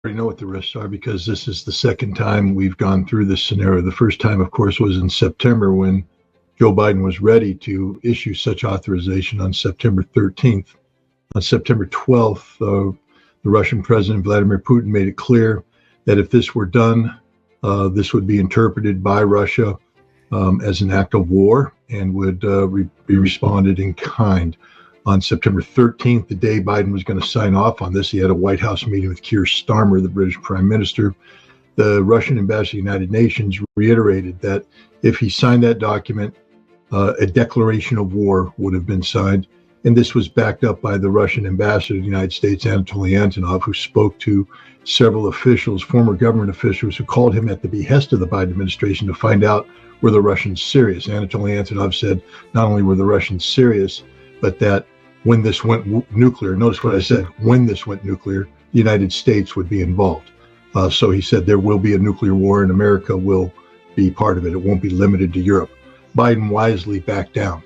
know what the risks are because this is the second time we've gone through this scenario. The first time, of course, was in September when Joe Biden was ready to issue such authorization on September 13th. On September 12th, the Russian President Vladimir Putin made it clear that if this were done, this would be interpreted by Russia as an act of war and would be responded in kind. On September 13th, the day Biden was going to sign off on this, he had a White House meeting with Keir Starmer, the British Prime Minister. The Russian ambassador to the United Nations reiterated that if he signed that document, a declaration of war would have been signed. And this was backed up by the Russian ambassador to the United States, Anatoly Antonov, who spoke to several officials, former government officials, who called him at the behest of the Biden administration to find out were the Russians serious. Anatoly Antonov said not only were the Russians serious, but that when this went nuclear, notice what I said, when this went nuclear, the United States would be involved. So he said there will be a nuclear war and America will be part of it. It won't be limited to Europe. Biden wisely backed down.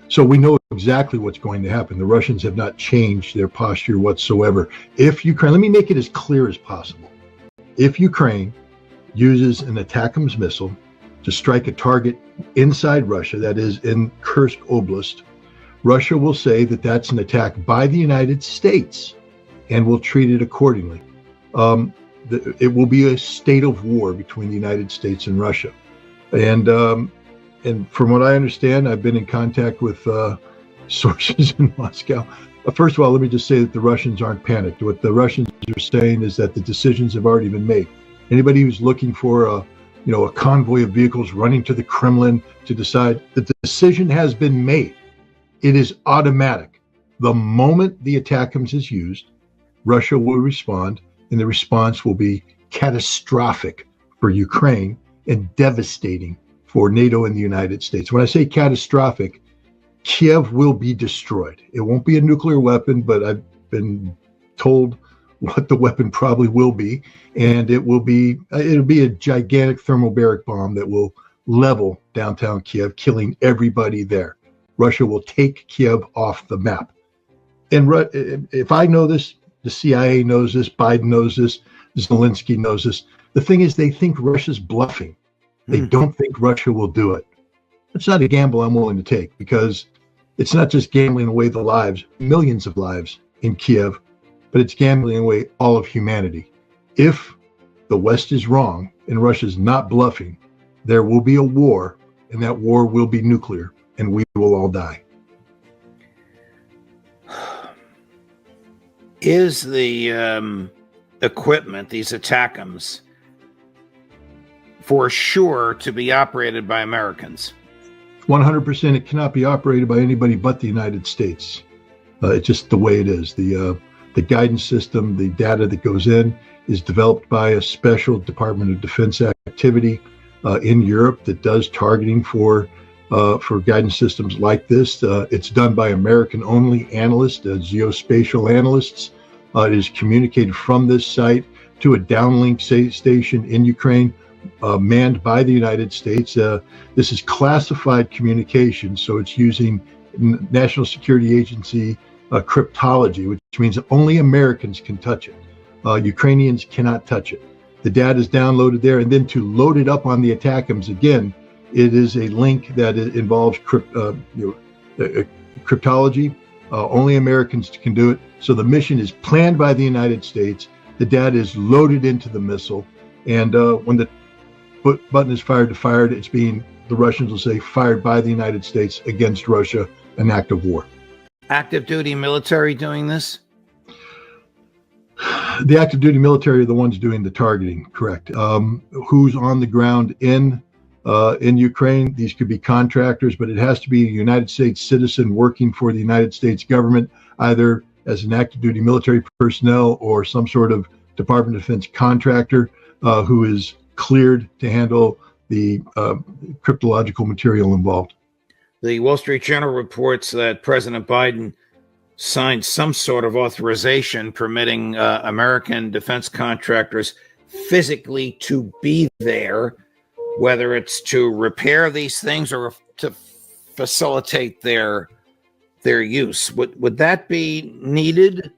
So we know exactly what's going to happen. The Russians have not changed their posture whatsoever. If Ukraine, let me make it as clear as possible. If Ukraine uses an ATACMS missile to strike a target inside Russia, that is in Kursk Oblast, Russia will say that that's an attack by the United States and will treat it accordingly. It will be a state of war between the United States and Russia. And from what I understand, I've been in contact with sources in Moscow. First of all, let me just say that the Russians aren't panicked. What the Russians are saying is that the decisions have already been made. Anybody who's looking for a convoy of vehicles running to the Kremlin to decide, the decision has been made. It is automatic. The moment the ATACMS is used, Russia will respond, and the response will be catastrophic for Ukraine and devastating for NATO and the United States. When I say catastrophic, Kiev will be destroyed. It won't be a nuclear weapon, but I've been told what the weapon probably will be, and it'll be a gigantic thermobaric bomb that will level downtown Kiev, killing everybody there. Russia will take Kiev off the map. And if I know this, the CIA knows this, Biden knows this, Zelensky knows this. The thing is, they think Russia's bluffing. They don't think Russia will do it. It's not a gamble I'm willing to take because it's not just gambling away the lives, millions of lives in Kiev, but it's gambling away all of humanity. If the West is wrong and Russia's not bluffing, there will be a war, and that war will be nuclear. And we will all die. Is the equipment, these ATACMS, for sure to be operated by Americans? 100%. It cannot be operated by anybody but the United States. It's just the way it is. The guidance system, the data that goes in, is developed by a special Department of Defense activity in Europe that does targeting for guidance systems like this. It's done by American-only analysts, geospatial analysts. It is communicated from this site to a downlink station in Ukraine, manned by the United States. This is classified communication, so it's using National Security Agency cryptology, which means that only Americans can touch it. Ukrainians cannot touch it. The data is downloaded there, and then to load it up on the ATACMS again, it is a link that involves cryptology. Only Americans can do it. So the mission is planned by the United States. The data is loaded into the missile. And when the button is fired to fire it, it's being, the Russians will say, fired by the United States against Russia, an act of war. Active duty military doing this? The active duty military are the ones doing the targeting, correct. Who's on the ground in Ukraine? These could be contractors, but it has to be a United States citizen working for the United States government, either as an active duty military personnel or some sort of Department of Defense contractor who is cleared to handle the cryptological material involved. The Wall Street Journal reports that President Biden signed some sort of authorization permitting American defense contractors physically to be there, whether it's to repair these things or to facilitate their use. Would that be needed?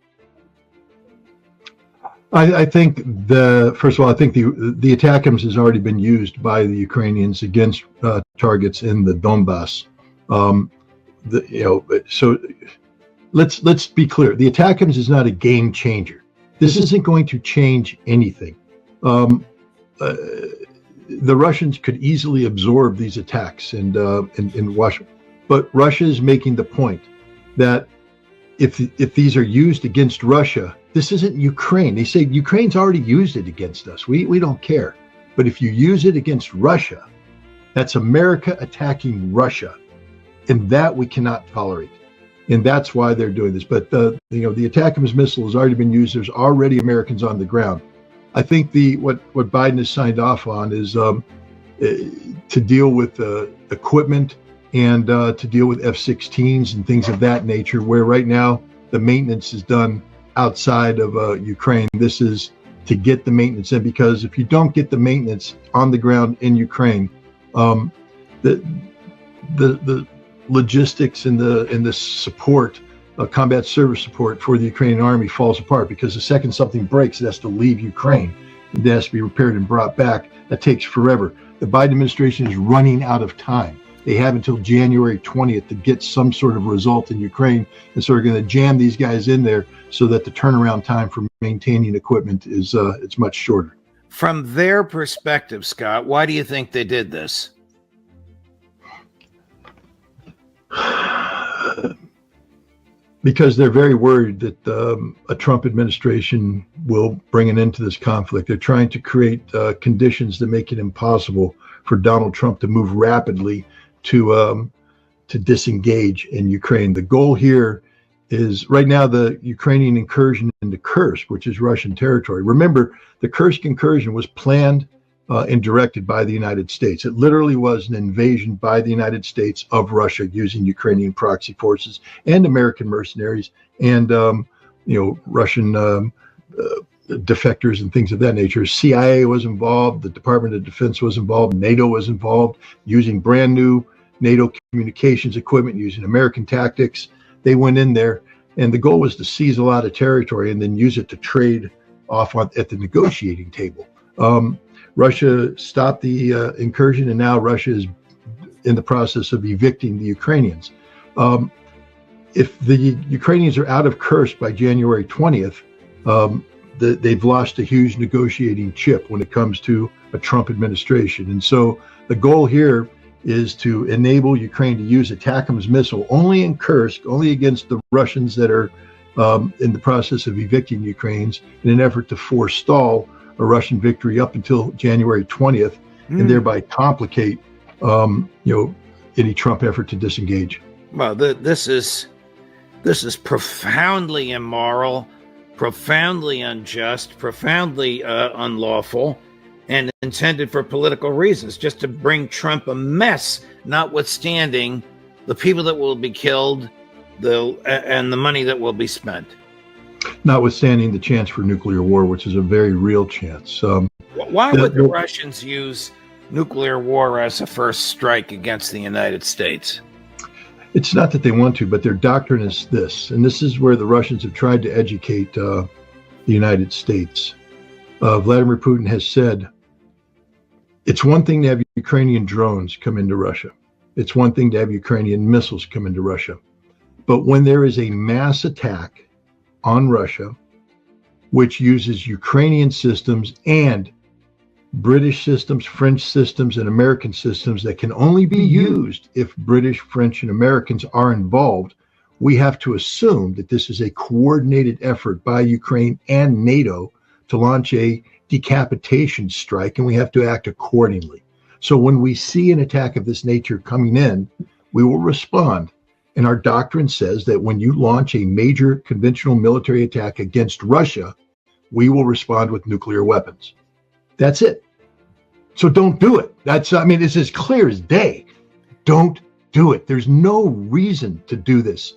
I think first of all, I think the ATACMS has already been used by the Ukrainians against targets in the Donbass. So let's be clear. The ATACMS is not a game changer. This isn't going to change anything. The Russians could easily absorb these attacks in Washington, but Russia is making the point that if these are used against Russia, this isn't Ukraine. They say Ukraine's already used it against us. We don't care. But if you use it against Russia, that's America attacking Russia, and that we cannot tolerate. And that's why they're doing this. But the ATACMS missile has already been used. There's already Americans on the ground. I think what Biden has signed off on is to deal with equipment and to deal with F-16s and things of that nature, where right now the maintenance is done outside of Ukraine. This is to get the maintenance in, because if you don't get the maintenance on the ground in Ukraine, the logistics and the support, combat service support for the Ukrainian army falls apart, because the second something breaks, it has to leave Ukraine. It has to be repaired and brought back. That takes forever. The Biden administration is running out of time. They have until January 20th to get some sort of result in Ukraine, and so we're going to jam these guys in there so that the turnaround time for maintaining equipment is it's much shorter. From their perspective, Scott, why do you think they did this? Because they're very worried that a Trump administration will bring an end to this conflict. They're trying to create conditions that make it impossible for Donald Trump to move rapidly to disengage in Ukraine. The goal here is, right now, the Ukrainian incursion into Kursk, which is Russian territory. Remember, the Kursk incursion was planned and directed by the United States. It literally was an invasion by the United States of Russia using Ukrainian proxy forces and American mercenaries and Russian defectors and things of that nature. CIA was involved, the Department of Defense was involved, NATO was involved, using brand new NATO communications equipment, using American tactics. They went in there, and the goal was to seize a lot of territory and then use it to trade off at the negotiating table. Russia stopped the incursion, and now Russia is in the process of evicting the Ukrainians. If the Ukrainians are out of Kursk by January 20th, they've lost a huge negotiating chip when it comes to a Trump administration. And so the goal here is to enable Ukraine to use ATACMS missile only in Kursk, only against the Russians that are in the process of evicting Ukrainians, in an effort to forestall a Russian victory up until January 20th, and thereby complicate any Trump effort to disengage. Well, this is profoundly immoral, profoundly unjust, profoundly unlawful, and intended for political reasons, just to bring Trump a mess, notwithstanding the people that will be killed and the money that will be spent. Notwithstanding the chance for nuclear war, which is a very real chance. Why would the Russians use nuclear war as a first strike against the United States? It's not that they want to, but their doctrine is this, and this is where the Russians have tried to educate the United States. Vladimir Putin has said, it's one thing to have Ukrainian drones come into Russia. It's one thing to have Ukrainian missiles come into Russia. But when there is a mass attack on Russia, which uses Ukrainian systems and British systems, French systems, and American systems that can only be used if British, French, and Americans are involved, we have to assume that this is a coordinated effort by Ukraine and NATO to launch a decapitation strike, and we have to act accordingly. So when we see an attack of this nature coming in, we will respond. And our doctrine says that when you launch a major conventional military attack against Russia, we will respond with nuclear weapons. That's it. So don't do it. It's as clear as day. Don't do it. There's no reason to do this.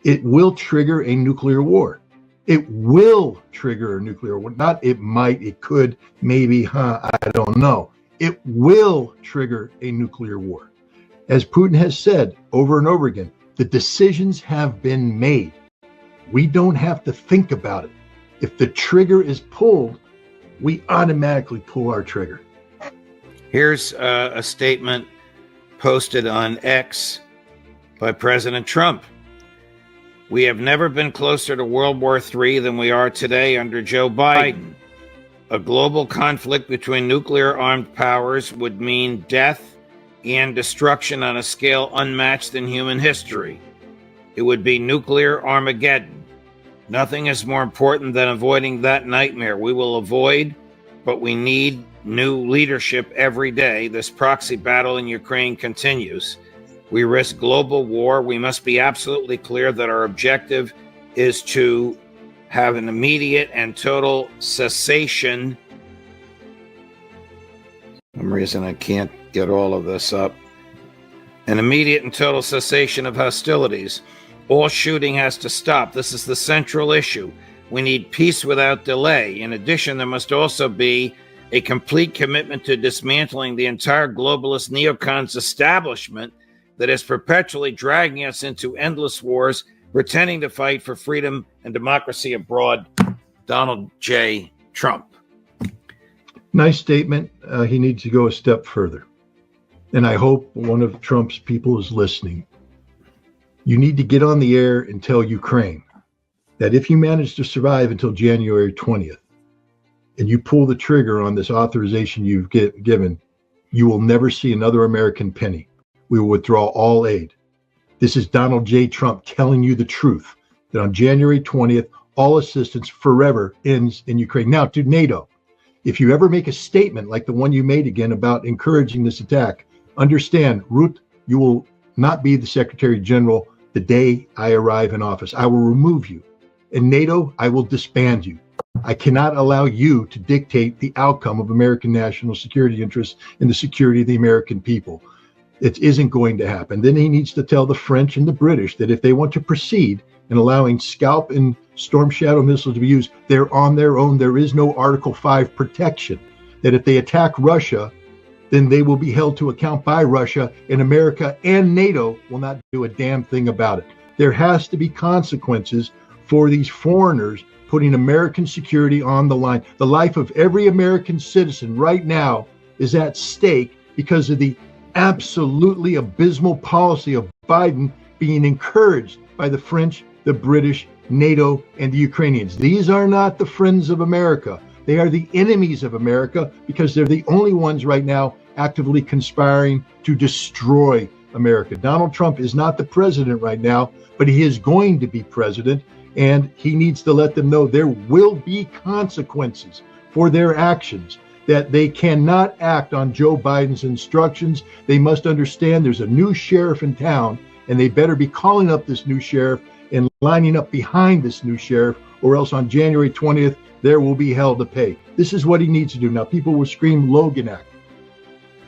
It will trigger a nuclear war. It will trigger a nuclear war. Not it might, it could, maybe, I don't know. It will trigger a nuclear war. As Putin has said over and over again, the decisions have been made. We don't have to think about it. If the trigger is pulled, we automatically pull our trigger. Here's a statement posted on X by President Trump. We have never been closer to World War III than we are today under Joe Biden. A global conflict between nuclear-armed powers would mean death and destruction on a scale unmatched in human history. It would be nuclear Armageddon. Nothing is more important than avoiding that nightmare. We will avoid, but we need new leadership every day. This proxy battle in Ukraine continues. We risk global war. We must be absolutely clear that our objective is to have an immediate and total cessation. For some reason I can't get all of this up. An immediate and total cessation of hostilities. All shooting has to stop. This is the central issue. We need peace without delay. In addition, there must also be a complete commitment to dismantling the entire globalist neocons establishment that is perpetually dragging us into endless wars, pretending to fight for freedom and democracy abroad. Donald J. Trump. Nice statement. He needs to go a step further. And I hope one of Trump's people is listening. You need to get on the air and tell Ukraine that if you manage to survive until January 20th, and you pull the trigger on this authorization you've given, you will never see another American penny. We will withdraw all aid. This is Donald J. Trump telling you the truth, that on January 20th, all assistance forever ends in Ukraine. Now, to NATO, if you ever make a statement like the one you made again about encouraging this attack, understand, Ruth, you will not be the Secretary General the day I arrive in office. I will remove you. In NATO, I will disband you. I cannot allow you to dictate the outcome of American national security interests and the security of the American people. It isn't going to happen. Then he needs to tell the French and the British that if they want to proceed in allowing Scalp and Storm Shadow missiles to be used, they're on their own. There is no Article 5 protection. That if they attack Russia, then they will be held to account by Russia, and America and NATO will not do a damn thing about it. There has to be consequences for these foreigners putting American security on the line. The life of every American citizen right now is at stake because of the absolutely abysmal policy of Biden being encouraged by the French, the British, NATO, and the Ukrainians. These are not the friends of America. They are the enemies of America because they're the only ones right now actively conspiring to destroy America. Donald Trump is not the president right now, but he is going to be president, and he needs to let them know there will be consequences for their actions, that they cannot act on Joe Biden's instructions. They must understand there's a new sheriff in town, and they better be calling up this new sheriff and lining up behind this new sheriff, or else on January 20th, there will be hell to pay. This is what he needs to do. Now, people will scream Logan Act.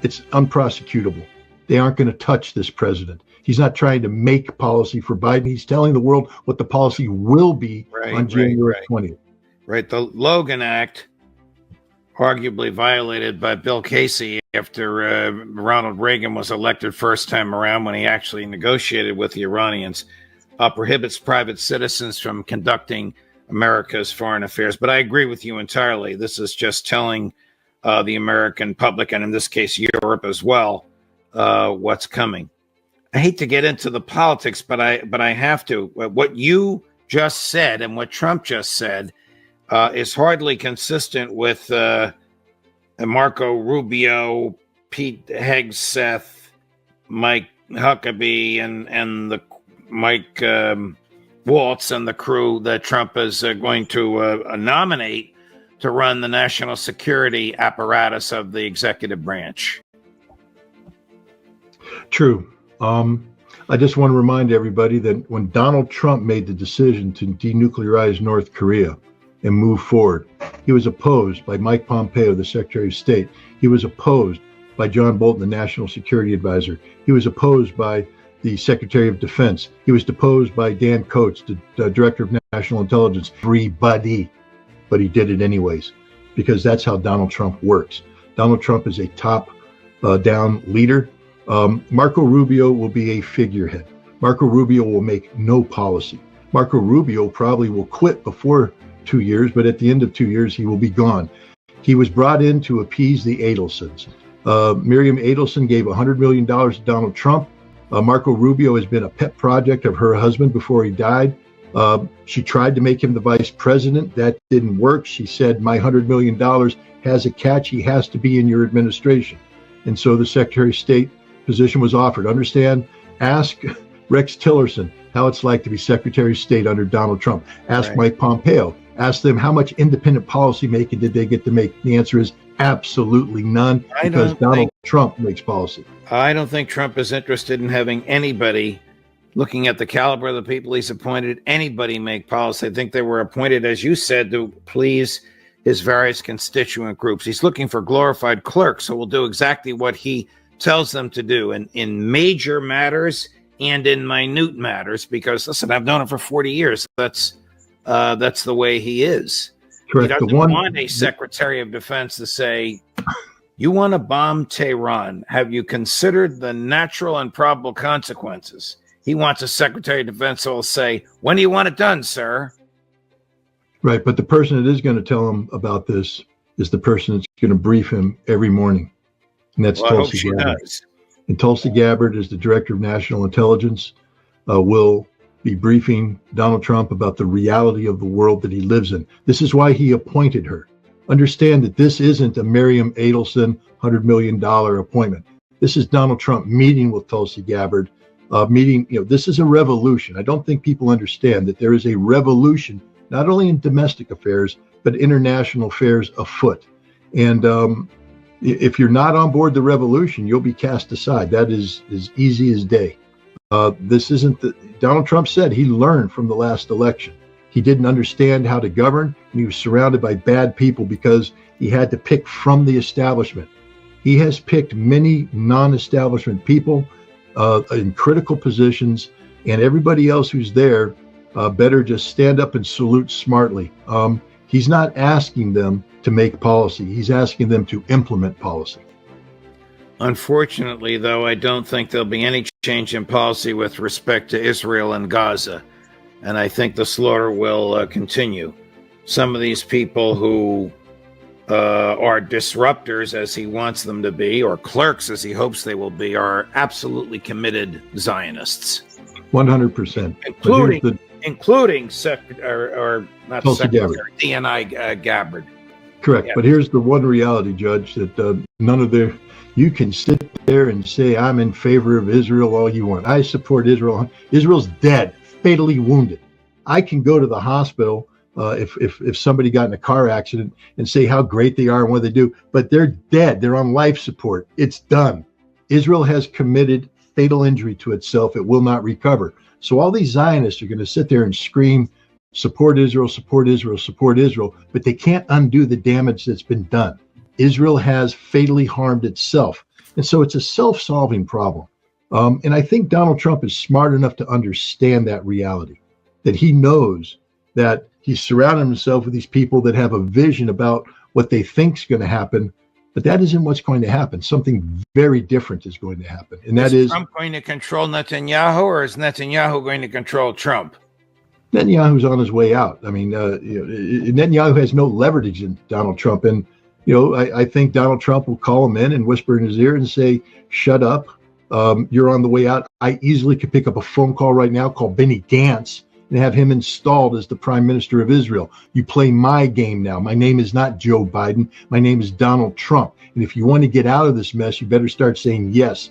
It's unprosecutable. They aren't going to touch this president. He's not trying to make policy for Biden. He's telling the world what the policy will be on January 20th. Right. The Logan Act, arguably violated by Bill Casey after Ronald Reagan was elected first time around when he actually negotiated with the Iranians, prohibits private citizens from conducting America's foreign affairs. But I agree with you entirely. This is just telling the American public, and in this case, Europe as well, what's coming. I hate to get into the politics, but I have to. What you just said and what Trump just said is hardly consistent with Marco Rubio, Pete Hegseth, Mike Huckabee, and the Mike Waltz and the crew that Trump is going to nominate to run the national security apparatus of the executive branch. True. I just want to remind everybody that when Donald Trump made the decision to denuclearize North Korea and move forward, he was opposed by Mike Pompeo, the Secretary of State. He was opposed by John Bolton, the National Security Advisor. He was opposed by the Secretary of Defense. He was deposed by Dan Coats, the Director of National Intelligence. Everybody. But he did it anyways, because that's how Donald Trump works. Donald Trump is a top-down leader. Marco Rubio will be a figurehead. Marco Rubio will make no policy. Marco Rubio probably will quit before 2 years, but at the end of 2 years, he will be gone. He was brought in to appease the Adelsons. Miriam Adelson gave $100 million to Donald Trump. Marco Rubio has been a pet project of her husband before he died. She tried to make him the vice president. That didn't work. She said, my $100 million has a catch. He has to be in your administration. And so the Secretary of State position was offered. Understand, ask Rex Tillerson how it's like to be Secretary of State under Donald Trump. Ask Mike Pompeo. Ask them how much independent policy making did they get to make. The answer is absolutely none, because Donald Trump makes policy. I don't think Trump is interested in having anybody, looking at the caliber of the people he's appointed, anybody make policy. I think they were appointed, as you said, to please his various constituent groups. He's looking for glorified clerks who will do exactly what he tells them to do in major matters and in minute matters, because, listen, I've known him for 40 years. That's the way he is. Correct. He doesn't want a Secretary of Defense to say, you want to bomb Tehran. Have you considered the natural and probable consequences? He wants a Secretary of Defense who will say, when do you want it done, sir? Right. But the person that is going to tell him about this is the person that's going to brief him every morning. And that's Tulsi Gabbard. And Tulsi Gabbard is the Director of National Intelligence, will be briefing Donald Trump about the reality of the world that he lives in. This is why he appointed her. Understand that this isn't a Miriam Adelson $100 million appointment. This is Donald Trump meeting with Tulsi Gabbard, this is a revolution. I don't think people understand that there is a revolution, not only in domestic affairs, but international affairs afoot. And if you're not on board the revolution, you'll be cast aside. That is as easy as day. This isn't Donald Trump said he learned from the last election. He didn't understand how to govern, and he was surrounded by bad people because he had to pick from the establishment. He has picked many non-establishment people in critical positions, and everybody else who's there better just stand up and salute smartly. He's not asking them to make policy. He's asking them to implement policy. Unfortunately, though, I don't think there'll be any change in policy with respect to Israel and Gaza. And I think the slaughter will continue. Some of these people who are disruptors, as he wants them to be, or clerks, as he hopes they will be, are absolutely committed Zionists. 100%. Including D.N.I. Gabbard. Correct. Yeah. But here's the one reality, Judge, that you can sit there and say, I'm in favor of Israel all you want. I support Israel. Israel's dead, fatally wounded. I can go to the hospital if somebody got in a car accident and say how great they are and what they do, but they're dead. They're on life support. It's done. Israel has committed fatal injury to itself. It will not recover. So all these Zionists are going to sit there and scream, support Israel, support Israel, support Israel, but they can't undo the damage that's been done. Israel has fatally harmed itself. And so it's a self-solving problem. And I think Donald Trump is smart enough to understand that reality, that he knows that he's surrounded himself with these people that have a vision about what they think is going to happen, but that isn't what's going to happen. Something very different is going to happen. And that is Trump going to control Netanyahu, or is Netanyahu going to control Trump? Netanyahu's on his way out. I mean, Netanyahu has no leverage in Donald Trump. And, I think Donald Trump will call him in and whisper in his ear and say, shut up. You're on the way out. I easily could pick up a phone call right now, call Benny Gantz, and have him installed as the prime minister of Israel. You play my game now. My name is not Joe Biden. My name is Donald Trump. And if you want to get out of this mess, you better start saying yes.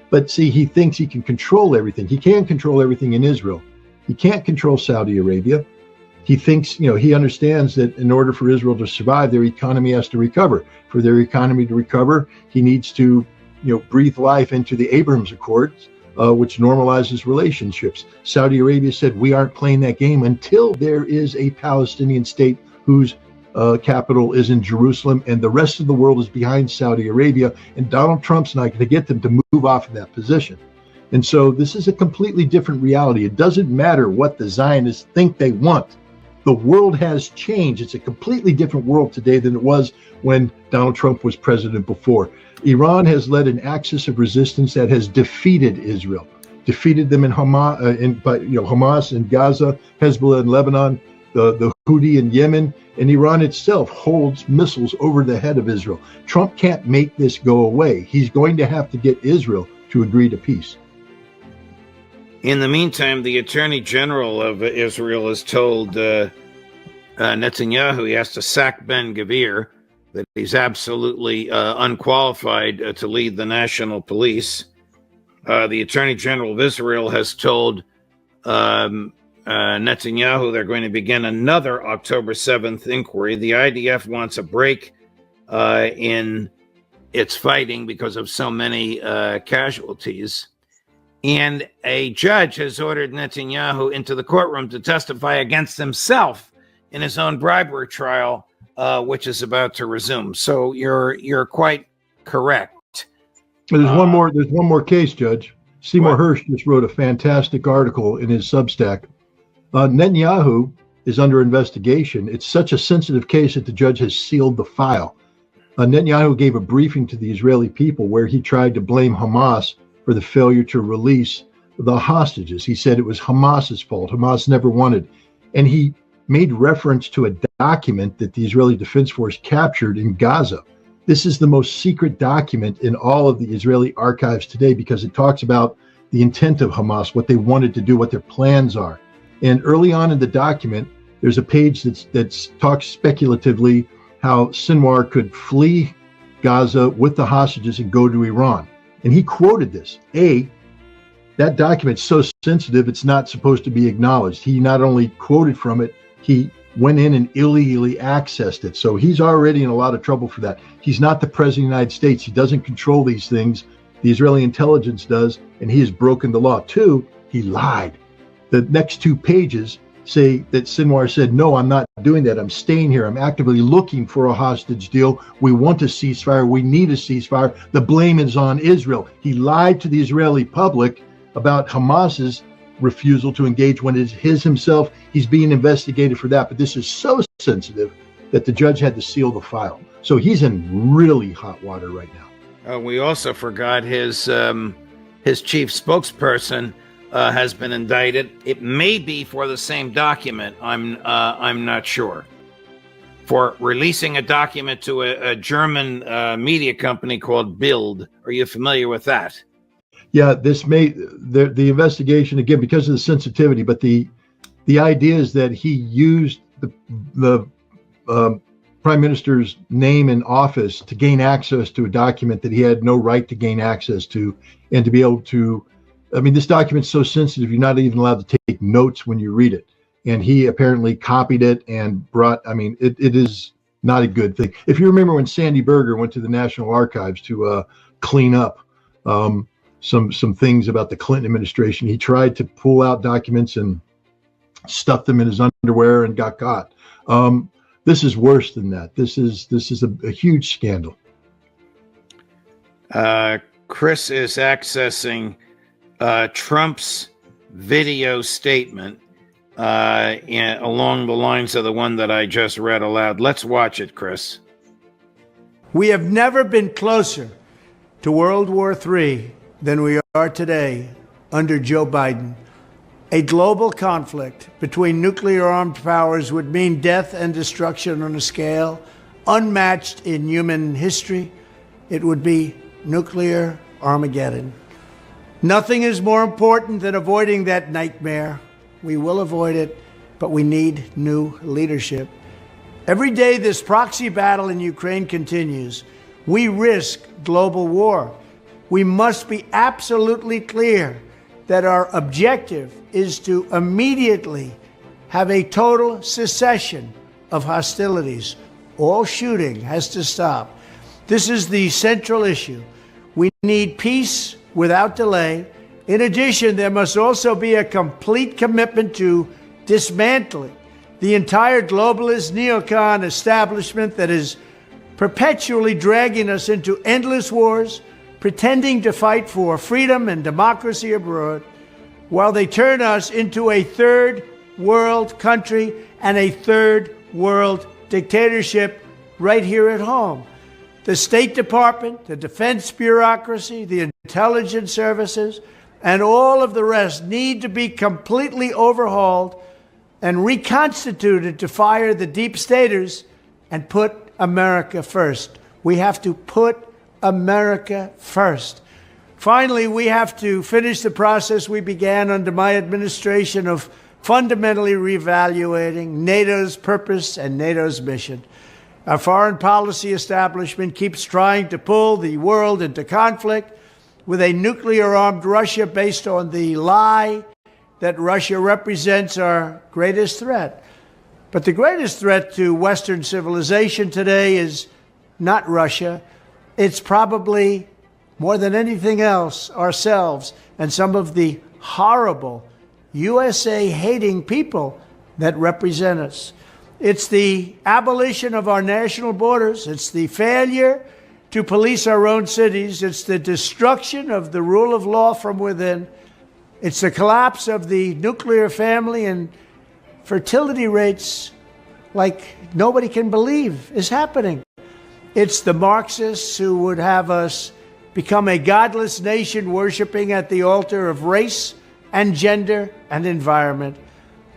But see, he thinks he can control everything. He can control everything in Israel. He can't control Saudi Arabia. He thinks, he understands that in order for Israel to survive, their economy has to recover. For their economy to recover, he needs to, breathe life into the Abraham Accords, which normalizes relationships. Saudi Arabia said, we aren't playing that game until there is a Palestinian state whose capital is in Jerusalem, and the rest of the world is behind Saudi Arabia. And Donald Trump's not going to get them to move off of that position. And so this is a completely different reality. It doesn't matter what the Zionists think they want. The world has changed. It's a completely different world today than it was when Donald Trump was president before. Iran has led an axis of resistance that has defeated Israel, defeated them in Hamas in Gaza, Hezbollah in Lebanon, the Houthi in Yemen, and Iran itself holds missiles over the head of Israel. Trump can't make this go away. He's going to have to get Israel to agree to peace. In the meantime, the Attorney General of Israel has told Netanyahu he has to sack Ben-Gvir, that he's absolutely unqualified to lead the national police. The Attorney General of Israel has told Netanyahu they're going to begin another October 7th inquiry. The IDF wants a break in its fighting because of so many casualties. And a judge has ordered Netanyahu into the courtroom to testify against himself in his own bribery trial, which is about to resume. So you're quite correct. There's one more case, Judge. Seymour Hersh just wrote a fantastic article in his Substack. Netanyahu is under investigation. It's such a sensitive case that the judge has sealed the file. Netanyahu gave a briefing to the Israeli people where he tried to blame Hamas for the failure to release the hostages. He said it was Hamas's fault. Hamas never wanted. And he made reference to a document that the Israeli Defense Force captured in Gaza. This is the most secret document in all of the Israeli archives today because it talks about the intent of Hamas, what they wanted to do, what their plans are. And early on in the document, there's a page that talks speculatively how Sinwar could flee Gaza with the hostages and go to Iran. And he quoted this. That document's so sensitive, it's not supposed to be acknowledged. He not only quoted from it, he went in and illegally accessed it. So he's already in a lot of trouble for that. He's not the president of the United States. He doesn't control these things. The Israeli intelligence does, and he has broken the law. 2, he lied. The next 2 pages say that Sinwar said, no, I'm not doing that. I'm staying here. I'm actively looking for a hostage deal. We want a ceasefire. We need a ceasefire. The blame is on Israel. He lied to the Israeli public about Hamas's refusal to engage when it's his himself. He's being investigated for that. But this is so sensitive that the judge had to seal the file. So he's in really hot water right now. We also forgot his chief spokesperson has been indicted. It may be for the same document. I'm not sure. For releasing a document to a German media company called Bild. Are you familiar with that? Yeah, the investigation, again, because of the sensitivity, but the idea is that he used the prime minister's name and office to gain access to a document that he had no right to gain access to, and to be able to, this document's so sensitive, you're not even allowed to take notes when you read it. And he apparently copied it and it is not a good thing. If you remember when Sandy Berger went to the National Archives to clean up some things about the Clinton administration, he tried to pull out documents and stuff them in his underwear and got caught. This is worse than that. This is a huge scandal. Chris is accessing Trump's video statement along the lines of the one that I just read aloud. Let's watch it, Chris. We have never been closer to World War III than we are today under Joe Biden. A global conflict between nuclear-armed powers would mean death and destruction on a scale unmatched in human history. It would be nuclear Armageddon. Nothing is more important than avoiding that nightmare. We will avoid it, but we need new leadership. Every day this proxy battle in Ukraine continues, we risk global war. We must be absolutely clear that our objective is to immediately have a total cessation of hostilities. All shooting has to stop. This is the central issue. We need peace without delay. In addition, there must also be a complete commitment to dismantling the entire globalist neocon establishment that is perpetually dragging us into endless wars, pretending to fight for freedom and democracy abroad, while they turn us into a third world country and a third world dictatorship right here at home. The State Department, the defense bureaucracy, the intelligence services, and all of the rest need to be completely overhauled and reconstituted to fire the deep staters and put America first. We have to put America first. Finally, we have to finish the process we began under my administration of fundamentally reevaluating NATO's purpose and NATO's mission. Our foreign policy establishment keeps trying to pull the world into conflict with a nuclear-armed Russia based on the lie that Russia represents our greatest threat. But the greatest threat to Western civilization today is not Russia. It's probably, more than anything else, ourselves and some of the horrible USA-hating people that represent us. It's the abolition of our national borders. It's the failure to police our own cities. It's the destruction of the rule of law from within. It's the collapse of the nuclear family, and fertility rates like nobody can believe is happening. It's the Marxists who would have us become a godless nation worshiping at the altar of race and gender and environment.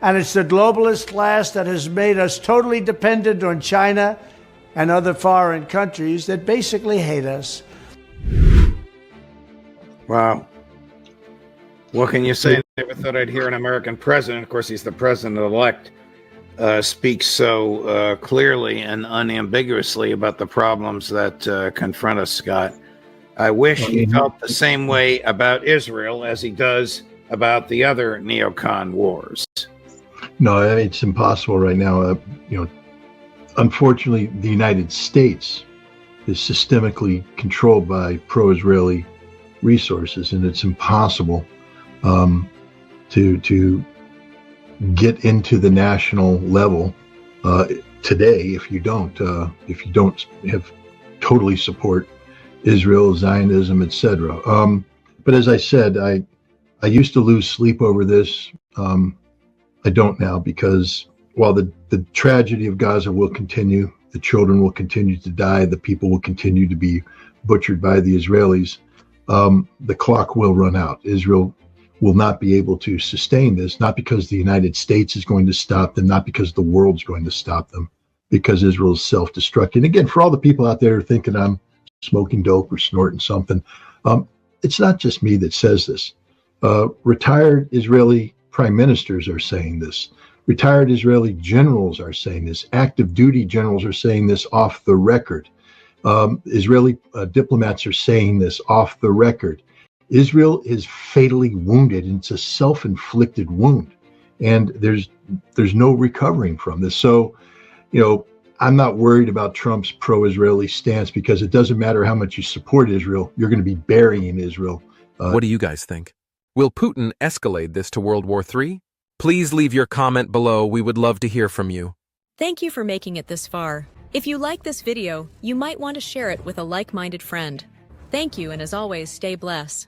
And it's the globalist class that has made us totally dependent on China and other foreign countries that basically hate us. Wow. What can you say? I never thought I'd hear an American president, of course he's the president-elect, speak so clearly and unambiguously about the problems that confront us, Scott. I wish he felt the same way about Israel as he does about the other neocon wars. No, it's impossible right now. Unfortunately, the United States is systemically controlled by pro-Israeli resources, and it's impossible to get into the national level today if you don't have totally support Israel, Zionism, etc. But as I said, I used to lose sleep over this. I don't now, because while the tragedy of Gaza will continue, the children will continue to die, the people will continue to be butchered by the Israelis, the clock will run out. Israel will not be able to sustain this, not because the United States is going to stop them, not because the world's going to stop them, because Israel is self-destructing. Again, for all the people out there thinking I'm smoking dope or snorting something, it's not just me that says this. Retired Israeli prime ministers are saying this. Retired Israeli generals are saying this. Active duty generals are saying this off the record. Israeli diplomats are saying this off the record. Israel is fatally wounded, and it's a self-inflicted wound, and there's no recovering from this. So, I'm not worried about Trump's pro-Israeli stance, because it doesn't matter how much you support Israel, you're going to be burying Israel. What do you guys think? Will Putin escalate this to World War III? Please leave your comment below. We would love to hear from you. Thank you for making it this far. If you like this video, you might want to share it with a like-minded friend. Thank you, and as always, stay blessed.